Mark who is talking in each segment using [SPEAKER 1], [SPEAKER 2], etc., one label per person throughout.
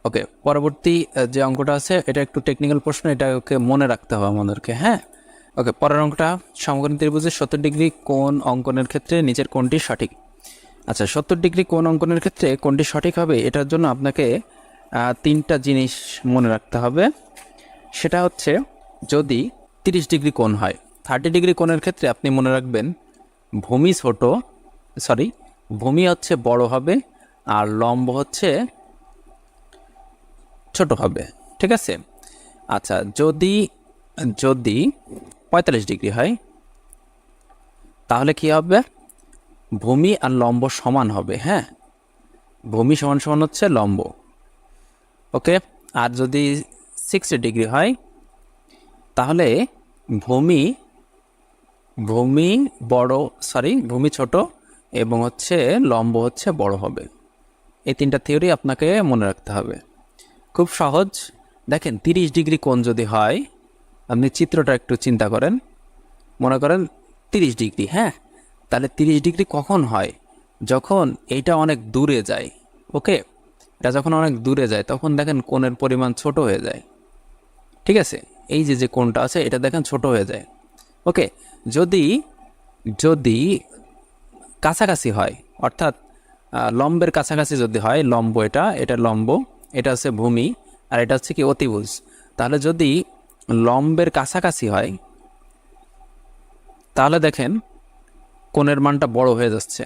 [SPEAKER 1] ওকে, পরবর্তী যে অঙ্কটা আছে এটা একটু টেকনিক্যাল প্রশ্ন, এটাকে মনে রাখতে হবে আমাদেরকে। হ্যাঁ, ওকে, পরের অঙ্কটা, সমকোণী ত্রিভুজের 70 ডিগ্রি কোণ অঙ্কনের ক্ষেত্রে নিচের কোণটি সঠিক। আচ্ছা, 70 ডিগ্রি কোণ অঙ্কনের ক্ষেত্রে কোণটি সঠিক হবে, এটার জন্য আপনাকে তিনটা জিনিস মনে রাখতে হবে। সেটা হচ্ছে, যদি 30 ডিগ্রি কোণ হয়, 30 ডিগ্রি কোণের ক্ষেত্রে আপনি মনে রাখবেন ভূমি হচ্ছে বড় হবে আর লম্ব হচ্ছে ছোট হবে। ঠিক আছে। আচ্ছা, যদি যদি 45 ডিগ্রি হয় তাহলে কি হবে? ভূমি আর লম্ব সমান হবে। হ্যাঁ, ভূমি সমান সমান হচ্ছে লম্ব। ওকে, আর যদি 60 ডিগ্রি হয় তাহলে ভূমি ভূমি ছোট এবং হচ্ছে লম্ব হচ্ছে বড় হবে। এই তিনটা থিওরি আপনাকে মনে রাখতে হবে। খুব সহজ। দেখেন, 30 ডিগ্রি কোণ যদি হয়, আপনি চিত্রটা একটু চিন্তা করেন, মনে করেন 30 ডিগ্রি। হ্যাঁ, তাহলে 30 ডিগ্রি কখন হয়? যখন এইটা অনেক দূরে যায়। ওকে, এটা যখন অনেক দূরে যায় তখন দেখেন কোণের পরিমাণ ছোট হয়ে যায়। ঠিক আছে, এই যে কোণটা আছে এটা দেখেন ছোট হয়ে যায়। ওকে, যদি যদি কাছাকাছি হয়, অর্থাৎ লম্বের কাছাকাছি যদি হয়, লম্ব এটা লম্ব, এটা হচ্ছে ভূমি, আর এটা হচ্ছে কি অতিভুজ, তাহলে যদি লম্বের কাছাকাছি হয় তাহলে দেখেন কোণের মানটা বড় হয়ে যাচ্ছে,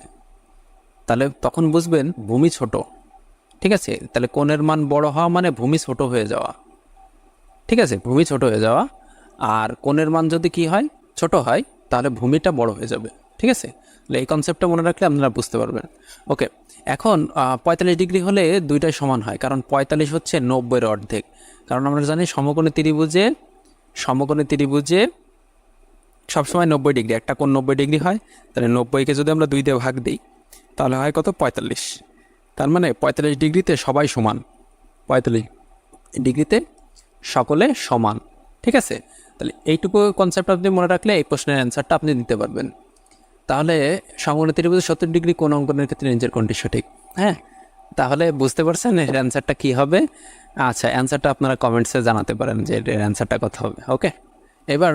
[SPEAKER 1] তাহলে তখন বুঝবেন ভূমি ছোট। ঠিক আছে, তাহলে কোণের মান বড় হওয়া মানে ভূমি ছোট হয়ে যাওয়া। ঠিক আছে, ভূমি ছোট হয়ে যাওয়া। আর কোণের মান যদি কি হয়, ছোট হয়, তাহলে ভূমিটা বড় হয়ে যাবে। ঠিক আছে, তাহলে এই কনসেপ্টটা মনে রাখলে আপনারা বুঝতে পারবেন। ওকে, এখন 45 ডিগ্রি হলে দুইটাই সমান হয়, কারণ 45 হচ্ছে 90-এর অর্ধেক। কারণ আমরা জানি সমকোণী ত্রিভুজে সবসময় 90 ডিগ্রি, একটা কোণ 90 ডিগ্রি হয়। তাহলে 90-কে যদি আমরা 2 দিয়ে ভাগ দিই তাহলে হয় কত? 45। তার মানে 45 ডিগ্রিতে সবাই সমান, 45 ডিগ্রিতে সকলে সমান। ঠিক আছে, তাহলে এইটুকু কনসেপ্ট আপনি মনে রাখলে এই প্রশ্নের অ্যান্সারটা আপনি দিতে পারবেন। তাহলে সমকোণী ত্রিভুজের 70 ডিগ্রি কোণ অঙ্কনের ক্ষেত্রে নিচের কোণটি সঠিক। হ্যাঁ, তাহলে বুঝতে পারছেন এর অ্যান্সারটা কী হবে? আচ্ছা, অ্যান্সারটা আপনারা কমেন্টসে জানাতে পারেন যে এর অ্যান্সারটা কত হবে। ওকে, এবার